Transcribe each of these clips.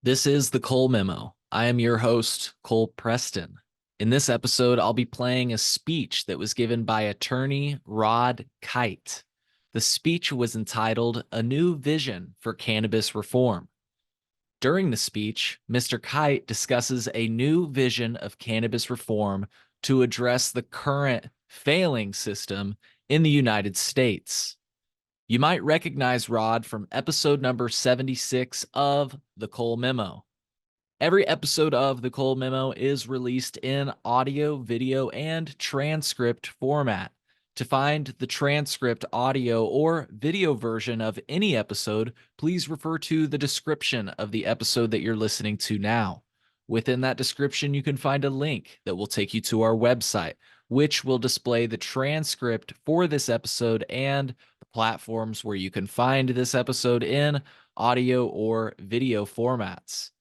This is the Cole Memo. I am your host, Cole Preston. In this episode, I'll be playing a speech that was given by attorney Rod Kight. The speech was entitled A New Vision for Cannabis Reform. During the speech, Mr. Kight discusses a new vision of cannabis reform to address the current failing system in the United States. You might recognize Rod from episode number 76 of the Cole Memo. Every episode of the Cole Memo is released in audio, video, and transcript format. To find the transcript, audio, or video version of any episode, please refer to the description of the episode that you're listening to now. Within that description, you can find a link that will take you to our website, which will display the transcript for this episode and the platforms where you can find this episode in audio or video formats.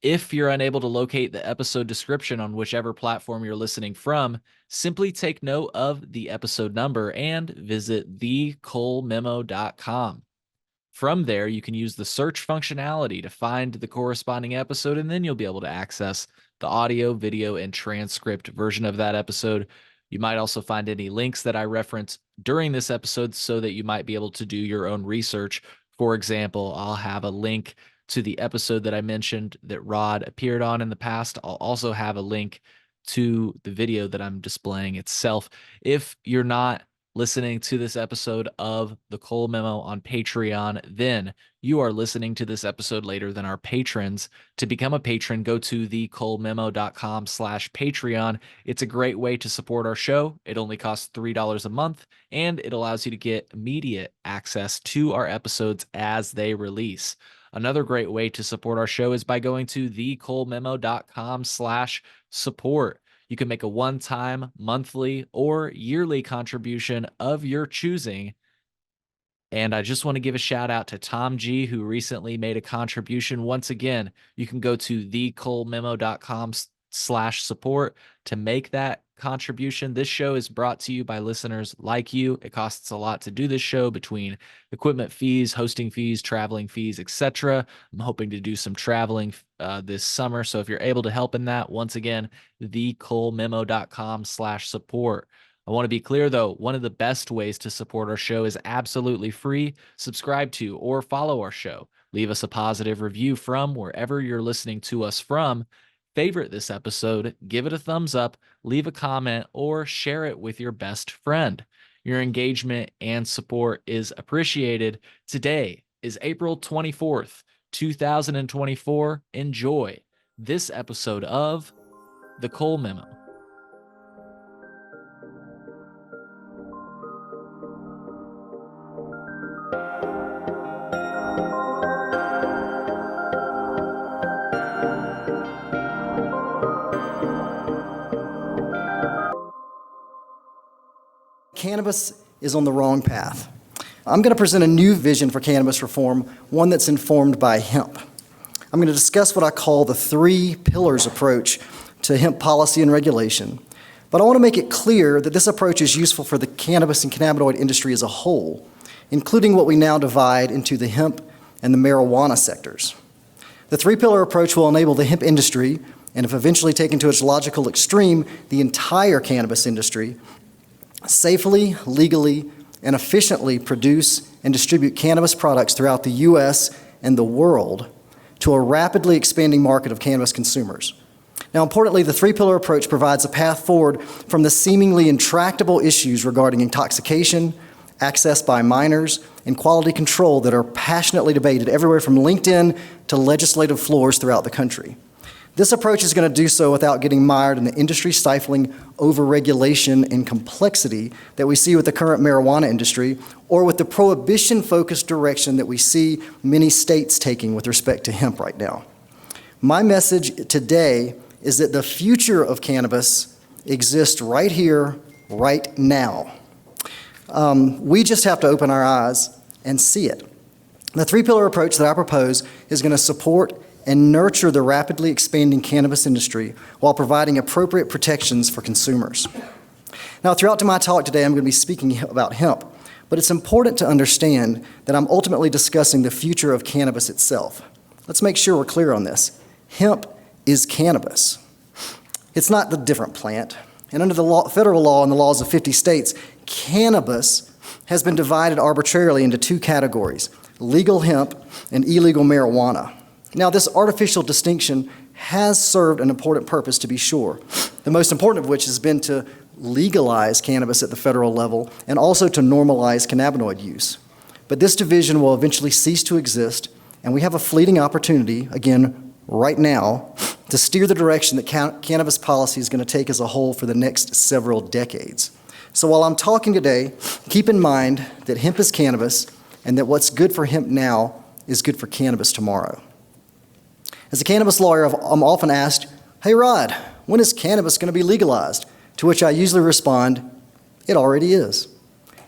If you're unable to locate the episode description on whichever platform you're listening from, simply take note of the episode number and visit thecolememo.com. From there, you can use the search functionality to find the corresponding episode, and then you'll be able to access the audio, video, and transcript version of that episode. You might also find any links that I reference during this episode so that you might be able to do your own research. For example, I'll have a link to the episode that I mentioned that Rod appeared on in the past. I'll also have a link to the video that I'm displaying itself. If you're not listening to this episode of the Cole Memo on Patreon, then you are listening to this episode later than our patrons. To become a patron, go to thecolememo.com/Patreon. It's a great way to support our show. It only costs $3 a month, and it allows you to get immediate access to our episodes as they release. Another great way to support our show is by going to thecolememo.com/support. You can make a one-time, monthly, or yearly contribution of your choosing. And I just want to give a shout out to Tom G, who recently made a contribution. Once again, you can go to thecolememo.com/support to make that contribution. This show is brought to you by listeners like you. It costs a lot to do this show between equipment fees, hosting fees, traveling fees, etc. I'm hoping to do some traveling this summer. So if you're able to help in that, once again, thecolememo.com/support. I want to be clear, though, one of the best ways to support our show is absolutely free. Subscribe to or follow our show. Leave us a positive review from wherever you're listening to us from. Favorite this episode, give it a thumbs up, leave a comment, or share it with your best friend. Your engagement and support is appreciated. Today is April 24th, 2024. Enjoy this episode of The Cole Memo. Cannabis is on the wrong path. I'm going to present a new vision for cannabis reform, one that's informed by hemp. I'm going to discuss what I call the three pillars approach to hemp policy and regulation, but I want to make it clear that this approach is useful for the cannabis and cannabinoid industry as a whole, including what we now divide into the hemp and the marijuana sectors. The three-pillar approach will enable the hemp industry, and if eventually taken to its logical extreme, the entire cannabis industry, safely, legally, and efficiently produce and distribute cannabis products throughout the U.S. and the world to a rapidly expanding market of cannabis consumers. Now, importantly, the three-pillar approach provides a path forward from the seemingly intractable issues regarding intoxication, access by minors, and quality control that are passionately debated everywhere from LinkedIn to legislative floors throughout the country. This approach is going to do so without getting mired in the industry-stifling overregulation and complexity that we see with the current marijuana industry, or with the prohibition-focused direction that we see many states taking with respect to hemp right now. My message today is that the future of cannabis exists right here, right now. We just have to open our eyes and see it. The three-pillar approach that I propose is going to support and nurture the rapidly expanding cannabis industry while providing appropriate protections for consumers. Now, throughout my talk today, I'm going to be speaking about hemp, but it's important to understand that I'm ultimately discussing the future of cannabis itself. Let's make sure we're clear on this. Hemp is cannabis. It's not the different plant. And under the federal law and the laws of 50 states, cannabis has been divided arbitrarily into two categories, legal hemp and illegal marijuana. Now, this artificial distinction has served an important purpose, to be sure, the most important of which has been to legalize cannabis at the federal level and also to normalize cannabinoid use. But this division will eventually cease to exist, and we have a fleeting opportunity, again, right now, to steer the direction that cannabis policy is going to take as a whole for the next several decades. So while I'm talking today, keep in mind that hemp is cannabis and that what's good for hemp now is good for cannabis tomorrow. As a cannabis lawyer, I'm often asked, "Hey Rod, when is cannabis going to be legalized?" To which I usually respond, "It already is."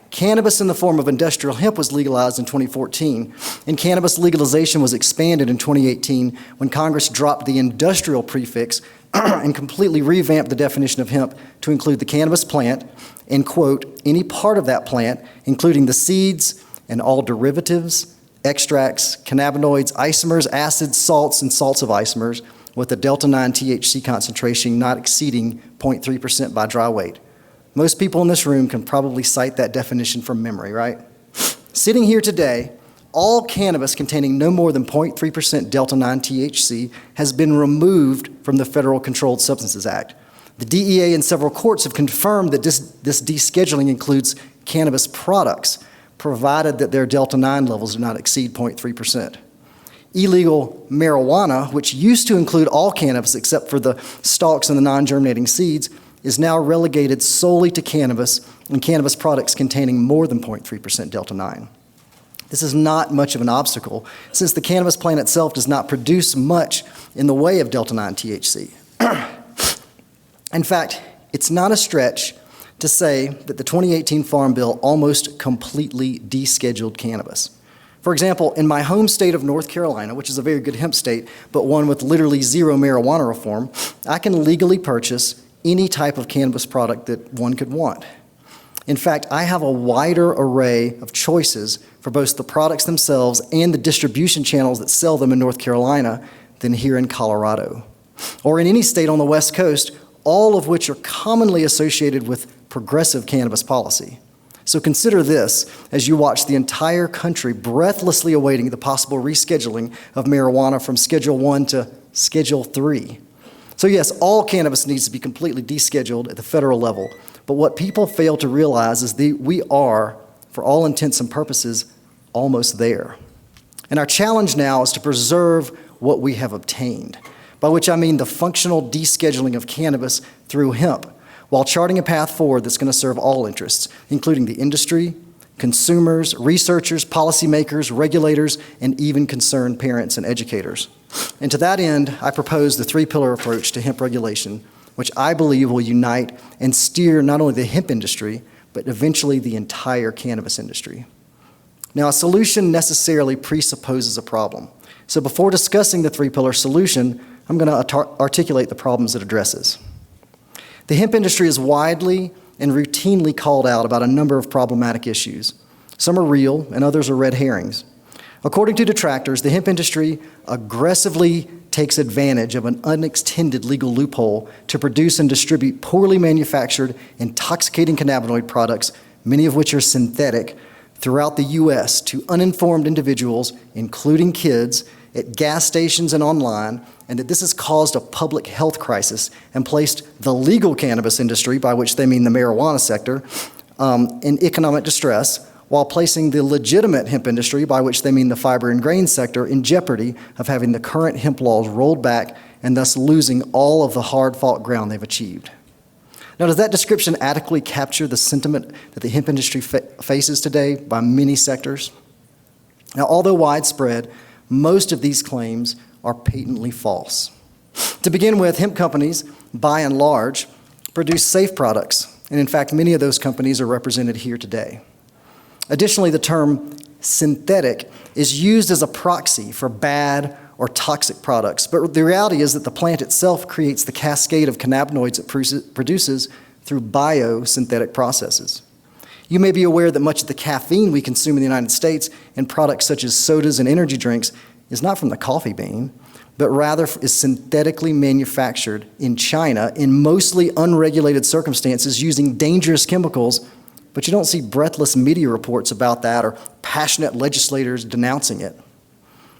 Cannabis in the form of industrial hemp was legalized in 2014, and cannabis legalization was expanded in 2018 when Congress dropped the industrial prefix and completely revamped the definition of hemp to include the cannabis plant and, quote, any part of that plant, including the seeds and all derivatives, extracts, cannabinoids, isomers, acids, salts, and salts of isomers, with a delta-9 THC concentration not exceeding 0.3% by dry weight. Most people in this room can probably cite that definition from memory, right? Sitting here today, all cannabis containing no more than 0.3% delta-9 THC has been removed from the Federal Controlled Substances Act. The DEA and several courts have confirmed that this descheduling includes cannabis products, provided that their delta-9 levels do not exceed 0.3%. Illegal marijuana, which used to include all cannabis except for the stalks and the non-germinating seeds, is now relegated solely to cannabis and cannabis products containing more than 0.3% delta-9. This is not much of an obstacle, since the cannabis plant itself does not produce much in the way of delta-9 THC. In fact, it's not a stretch to say that the 2018 Farm Bill almost completely descheduled cannabis. For example, in my home state of North Carolina, which is a very good hemp state, but one with literally zero marijuana reform, I can legally purchase any type of cannabis product that one could want. In fact, I have a wider array of choices for both the products themselves and the distribution channels that sell them in North Carolina than here in Colorado, or in any state on the West Coast, all of which are commonly associated with progressive cannabis policy. So consider this as you watch the entire country breathlessly awaiting the possible rescheduling of marijuana from Schedule 1 to Schedule 3. So yes, all cannabis needs to be completely descheduled at the federal level, but what people fail to realize is that we are, for all intents and purposes, almost there. And our challenge now is to preserve what we have obtained, by which I mean the functional descheduling of cannabis through hemp, while charting a path forward that's going to serve all interests, including the industry, consumers, researchers, policymakers, regulators, and even concerned parents and educators. And to that end, I propose the three-pillar approach to hemp regulation, which I believe will unite and steer not only the hemp industry, but eventually the entire cannabis industry. Now, a solution necessarily presupposes a problem. So before discussing the three-pillar solution, I'm going to articulate the problems it addresses. The hemp industry is widely and routinely called out about a number of problematic issues. Some are real and others are red herrings. According to detractors, the hemp industry aggressively takes advantage of an unextended legal loophole to produce and distribute poorly manufactured, intoxicating cannabinoid products, many of which are synthetic, throughout the U.S. to uninformed individuals, including kids, at gas stations and online, and that this has caused a public health crisis and placed the legal cannabis industry, by which they mean the marijuana sector, in economic distress, while placing the legitimate hemp industry, by which they mean the fiber and grain sector, in jeopardy of having the current hemp laws rolled back and thus losing all of the hard-fought ground they've achieved. Now, does that description adequately capture the sentiment that the hemp industry faces today by many sectors? Now, although widespread, most of these claims are patently false. To begin with, hemp companies, by and large, produce safe products, and in fact, many of those companies are represented here today. Additionally, the term synthetic is used as a proxy for bad or toxic products, but the reality is that the plant itself creates the cascade of cannabinoids it produces through biosynthetic processes. You may be aware that much of the caffeine we consume in the United States in products such as sodas and energy drinks is not from the coffee bean, but rather is synthetically manufactured in China in mostly unregulated circumstances using dangerous chemicals, but you don't see breathless media reports about that or passionate legislators denouncing it.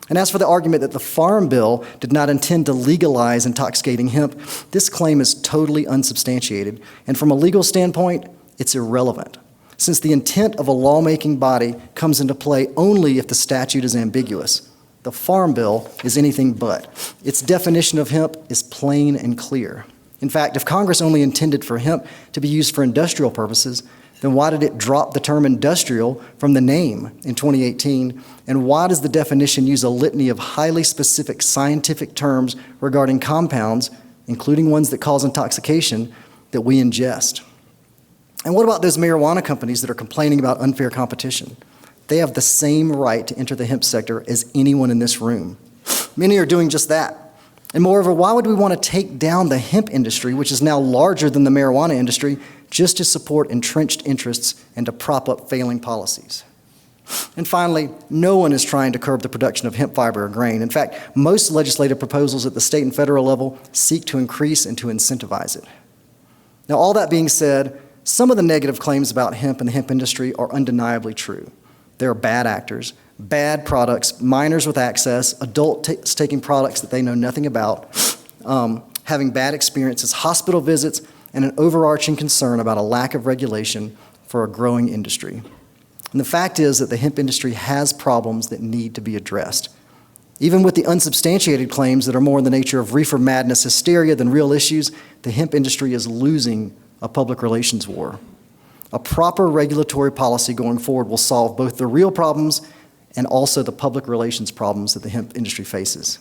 And as for the argument that the Farm Bill did not intend to legalize intoxicating hemp, this claim is totally unsubstantiated, and from a legal standpoint, it's irrelevant, since the intent of a lawmaking body comes into play only if the statute is ambiguous. The Farm Bill is anything but. Its definition of hemp is plain and clear. In fact, if Congress only intended for hemp to be used for industrial purposes, then why did it drop the term industrial from the name in 2018? And why does the definition use a litany of highly specific scientific terms regarding compounds, including ones that cause intoxication, that we ingest? And what about those marijuana companies that are complaining about unfair competition? They have the same right to enter the hemp sector as anyone in this room. Many are doing just that. And moreover, why would we want to take down the hemp industry, which is now larger than the marijuana industry, just to support entrenched interests and to prop up failing policies? And finally, no one is trying to curb the production of hemp fiber or grain. In fact, most legislative proposals at the state and federal level seek to increase and to incentivize it. Now, all that being said, some of the negative claims about hemp and the hemp industry are undeniably true. There are bad actors, bad products, minors with access, adults taking products that they know nothing about, having bad experiences, hospital visits, and an overarching concern about a lack of regulation for a growing industry. And the fact is that the hemp industry has problems that need to be addressed. Even with the unsubstantiated claims that are more in the nature of reefer madness hysteria than real issues, the hemp industry is losing a public relations war. A proper regulatory policy going forward will solve both the real problems and also the public relations problems that the hemp industry faces.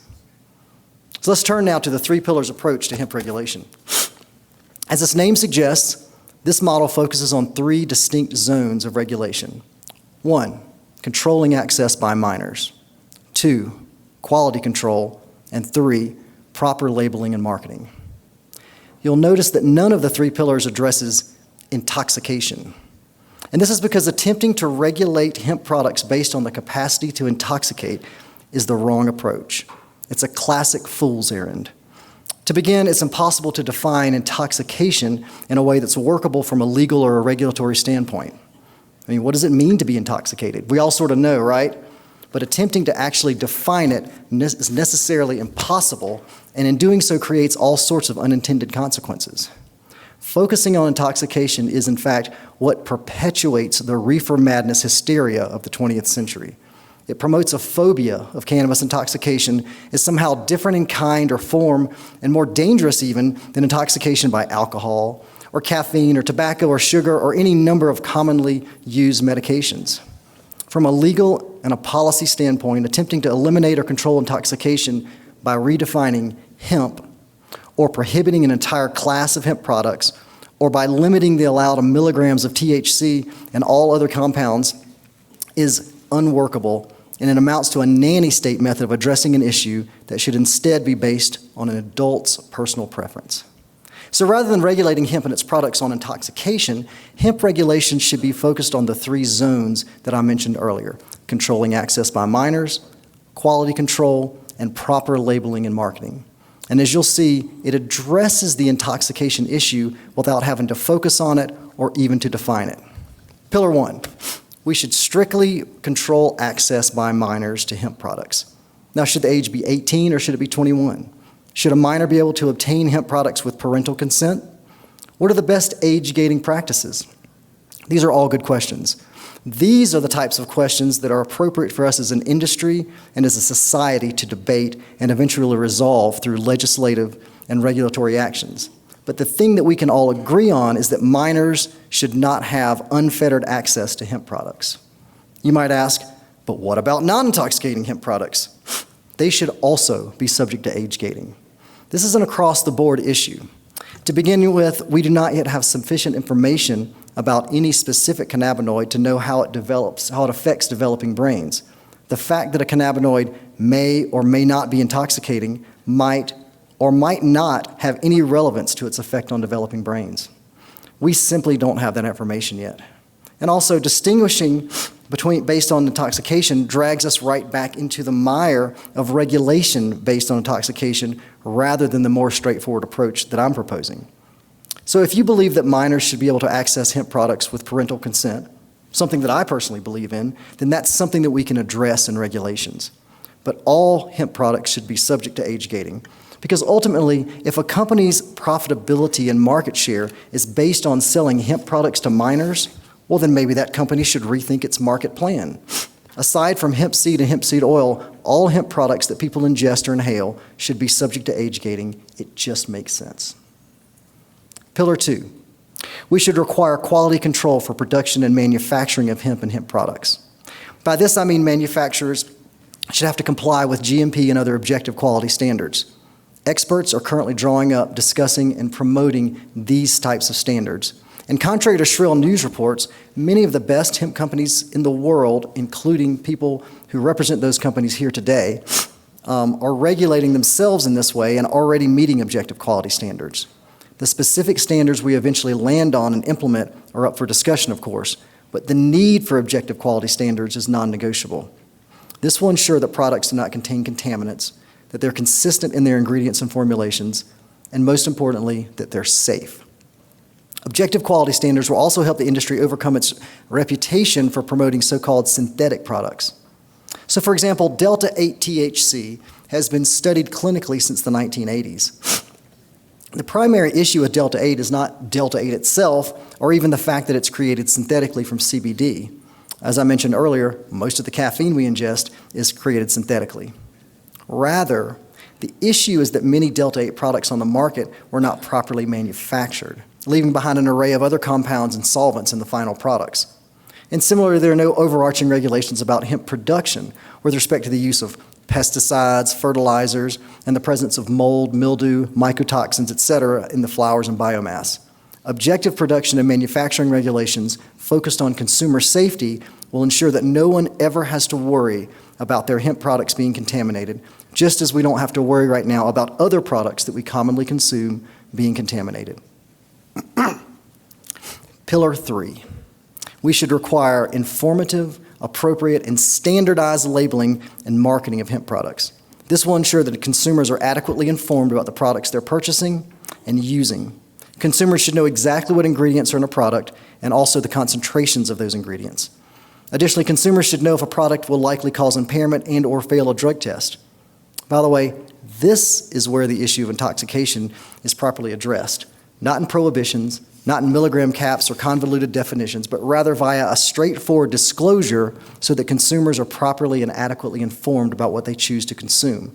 So let's turn now to the three pillars approach to hemp regulation. As its name suggests, this model focuses on three distinct zones of regulation. 1, controlling access by minors. 2, quality control. And 3, proper labeling and marketing. You'll notice that none of the three pillars addresses intoxication. And this is because attempting to regulate hemp products based on the capacity to intoxicate is the wrong approach. It's a classic fool's errand. To begin, it's impossible to define intoxication in a way that's workable from a legal or a regulatory standpoint. I mean, what does it mean to be intoxicated? We all sort of know, right? But attempting to actually define it is necessarily impossible, and in doing so creates all sorts of unintended consequences. Focusing on intoxication is, in fact, what perpetuates the reefer madness hysteria of the 20th century. It promotes a phobia of cannabis intoxication as somehow different in kind or form and more dangerous even than intoxication by alcohol or caffeine or tobacco or sugar or any number of commonly used medications. From a legal and a policy standpoint, attempting to eliminate or control intoxication by redefining hemp or prohibiting an entire class of hemp products or by limiting the allowed milligrams of THC and all other compounds is unworkable, and it amounts to a nanny state method of addressing an issue that should instead be based on an adult's personal preference. So rather than regulating hemp and its products on intoxication, hemp regulation should be focused on the three zones that I mentioned earlier: controlling access by minors, quality control, and proper labeling and marketing. And as you'll see, it addresses the intoxication issue without having to focus on it or even to define it. Pillar 1, we should strictly control access by minors to hemp products. Now, should the age be 18 or should it be 21? Should a minor be able to obtain hemp products with parental consent? What are the best age-gating practices? These are all good questions. These are the types of questions that are appropriate for us as an industry and as a society to debate and eventually resolve through legislative and regulatory actions. But the thing that we can all agree on is that minors should not have unfettered access to hemp products. You might ask, but what about non-intoxicating hemp products? They should also be subject to age gating. This is an across-the-board issue. To begin with, we do not yet have sufficient information about any specific cannabinoid to know how it affects developing brains. The fact that a cannabinoid may or may not be intoxicating might or might not have any relevance to its effect on developing brains. We simply don't have that information yet. And also, distinguishing based on intoxication drags us right back into the mire of regulation based on intoxication rather than the more straightforward approach that I'm proposing. So if you believe that minors should be able to access hemp products with parental consent, something that I personally believe in, then that's something that we can address in regulations. But all hemp products should be subject to age gating. Because ultimately, if a company's profitability and market share is based on selling hemp products to minors, well, then maybe that company should rethink its market plan. Aside from hemp seed and hemp seed oil, all hemp products that people ingest or inhale should be subject to age gating. It just makes sense. Pillar 2, we should require quality control for production and manufacturing of hemp and hemp products. By this, I mean manufacturers should have to comply with GMP and other objective quality standards. Experts are currently drawing up, discussing, and promoting these types of standards. And contrary to shrill news reports, many of the best hemp companies in the world, including people who represent those companies here today, are regulating themselves in this way and already meeting objective quality standards. The specific standards we eventually land on and implement are up for discussion, of course, but the need for objective quality standards is non-negotiable. This will ensure that products do not contain contaminants, that they're consistent in their ingredients and formulations, and most importantly, that they're safe. Objective quality standards will also help the industry overcome its reputation for promoting so-called synthetic products. So for example, Delta-8 THC has been studied clinically since the 1980s. The primary issue with Delta-8 is not Delta-8 itself, or even the fact that it's created synthetically from CBD. As I mentioned earlier, most of the caffeine we ingest is created synthetically. Rather, the issue is that many Delta-8 products on the market were not properly manufactured, leaving behind an array of other compounds and solvents in the final products. And similarly, there are no overarching regulations about hemp production with respect to the use of pesticides, fertilizers, and the presence of mold, mildew, mycotoxins, etc. in the flowers and biomass. Objective production and manufacturing regulations focused on consumer safety will ensure that no one ever has to worry about their hemp products being contaminated, just as we don't have to worry right now about other products that we commonly consume being contaminated. Pillar 3, we should require informative, appropriate, and standardized labeling and marketing of hemp products. This will ensure that consumers are adequately informed about the products they're purchasing and using. Consumers should know exactly what ingredients are in a product and also the concentrations of those ingredients. Additionally, consumers should know if a product will likely cause impairment and/or fail a drug test. By the way, this is where the issue of intoxication is properly addressed, not in prohibitions, not in milligram caps or convoluted definitions, but rather via a straightforward disclosure so that consumers are properly and adequately informed about what they choose to consume.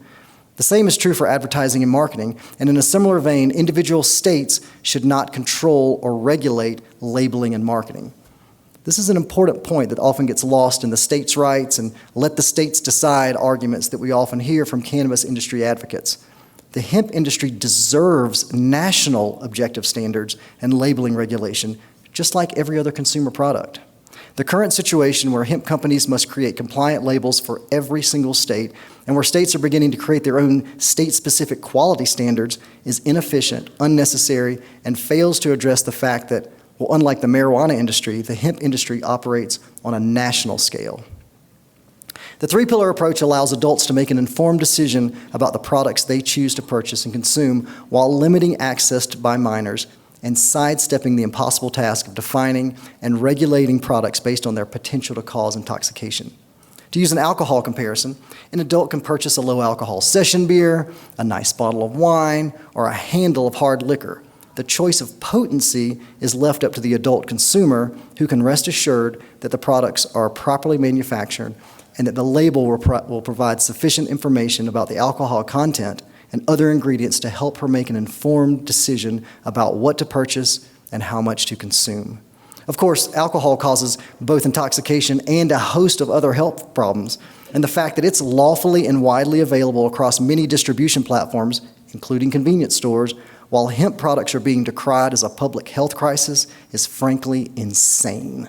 The same is true for advertising and marketing, and in a similar vein, individual states should not control or regulate labeling and marketing. This is an important point that often gets lost in the states' rights and let the states decide arguments that we often hear from cannabis industry advocates. The hemp industry deserves national objective standards and labeling regulation, just like every other consumer product. The current situation where hemp companies must create compliant labels for every single state and where states are beginning to create their own state-specific quality standards is inefficient, unnecessary, and fails to address the fact that, well, unlike the marijuana industry, the hemp industry operates on a national scale. The three-pillar approach allows adults to make an informed decision about the products they choose to purchase and consume while limiting access by minors and sidestepping the impossible task of defining and regulating products based on their potential to cause intoxication. To use an alcohol comparison, an adult can purchase a low-alcohol session beer, a nice bottle of wine, or a handle of hard liquor. The choice of potency is left up to the adult consumer, who can rest assured that the products are properly manufactured and that the label will provide sufficient information about the alcohol content and other ingredients to help her make an informed decision about what to purchase and how much to consume. Of course, alcohol causes both intoxication and a host of other health problems, and the fact that it's lawfully and widely available across many distribution platforms, including convenience stores, while hemp products are being decried as a public health crisis, is frankly insane.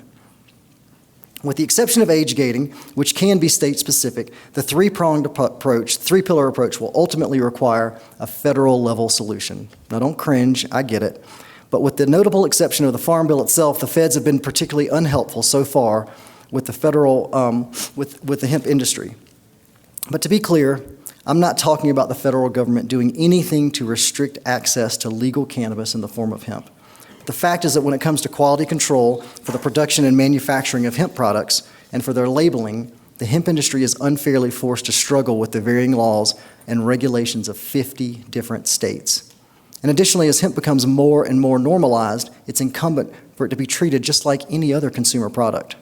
With the exception of age gating, which can be state-specific, the three-pillar approach will ultimately require a federal-level solution. Now, don't cringe, I get it. But with the notable exception of the Farm Bill itself, the feds have been particularly unhelpful so far with the federal, with the hemp industry. But to be clear, I'm not talking about the federal government doing anything to restrict access to legal cannabis in the form of hemp. The fact is that when it comes to quality control for the production and manufacturing of hemp products and for their labeling, the hemp industry is unfairly forced to struggle with the varying laws and regulations of 50 different states. And additionally, as hemp becomes more and more normalized, it's incumbent for it to be treated just like any other consumer product.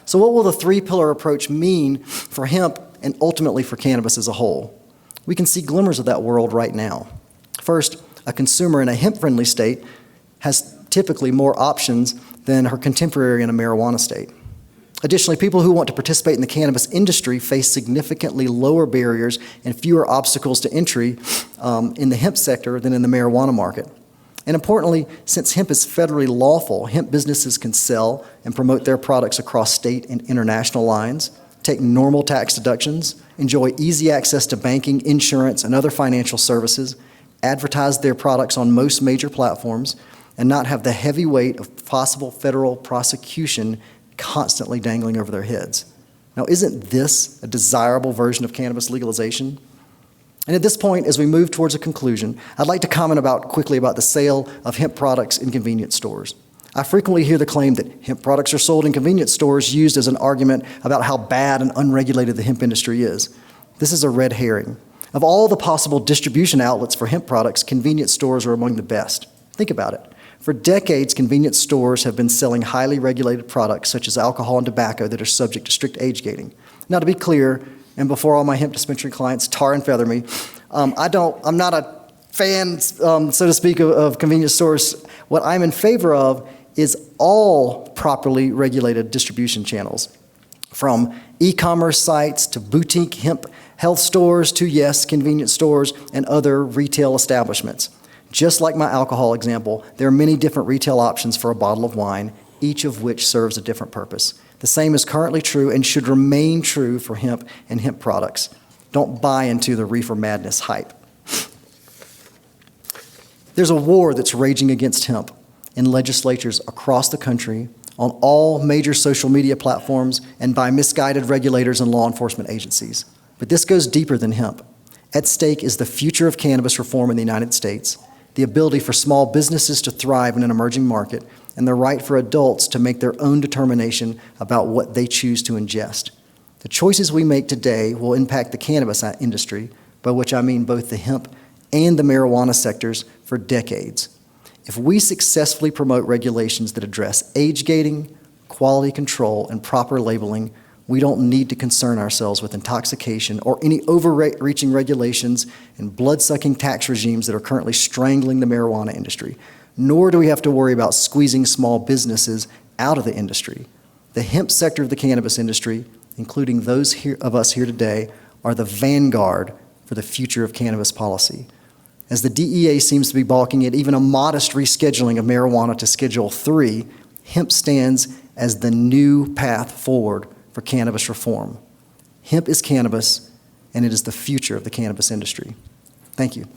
So what will the three-pillar approach mean for hemp and ultimately for cannabis as a whole? We can see glimmers of that world right now. First, a consumer in a hemp-friendly state has typically more options than her contemporary in a marijuana state. Additionally, people who want to participate in the cannabis industry face significantly lower barriers and fewer obstacles to entry in the hemp sector than in the marijuana market. And importantly, since hemp is federally lawful, hemp businesses can sell and promote their products across state and international lines, take normal tax deductions, enjoy easy access to banking, insurance, and other financial services, advertise their products on most major platforms, and not have the heavy weight of possible federal prosecution constantly dangling over their heads. Now, isn't this a desirable version of cannabis legalization? And at this point, as we move towards a conclusion, I'd like to comment quickly about the sale of hemp products in convenience stores. I frequently hear the claim that hemp products are sold in convenience stores used as an argument about how bad and unregulated the hemp industry is. This is a red herring. Of all the possible distribution outlets for hemp products, convenience stores are among the best. Think about it. For decades, convenience stores have been selling highly regulated products such as alcohol and tobacco that are subject to strict age gating. Now, to be clear, and before all my hemp dispensary clients tar and feather me, I'm not a fan, so to speak, of convenience stores. What I'm in favor of is all properly regulated distribution channels, from e-commerce sites to boutique hemp health stores to, yes, convenience stores and other retail establishments. Just like my alcohol example, there are many different retail options for a bottle of wine, each of which serves a different purpose. The same is currently true and should remain true for hemp and hemp products. Don't buy into the reefer madness hype. There's a war that's raging against hemp in legislatures across the country, on all major social media platforms, and by misguided regulators and law enforcement agencies. But this goes deeper than hemp. At stake is the future of cannabis reform in the United States, the ability for small businesses to thrive in an emerging market, and the right for adults to make their own determination about what they choose to ingest. The choices we make today will impact the cannabis industry, by which I mean both the hemp and the marijuana sectors, for decades. If we successfully promote regulations that address age gating, quality control, and proper labeling, we don't need to concern ourselves with intoxication or any overreaching regulations and blood-sucking tax regimes that are currently strangling the marijuana industry. Nor do we have to worry about squeezing small businesses out of the industry. The hemp sector of the cannabis industry, including those of us here today, are the vanguard for the future of cannabis policy. As the DEA seems to be balking at even a modest rescheduling of marijuana to Schedule III, hemp stands as the new path forward for cannabis reform. Hemp is cannabis, and it is the future of the cannabis industry. Thank you.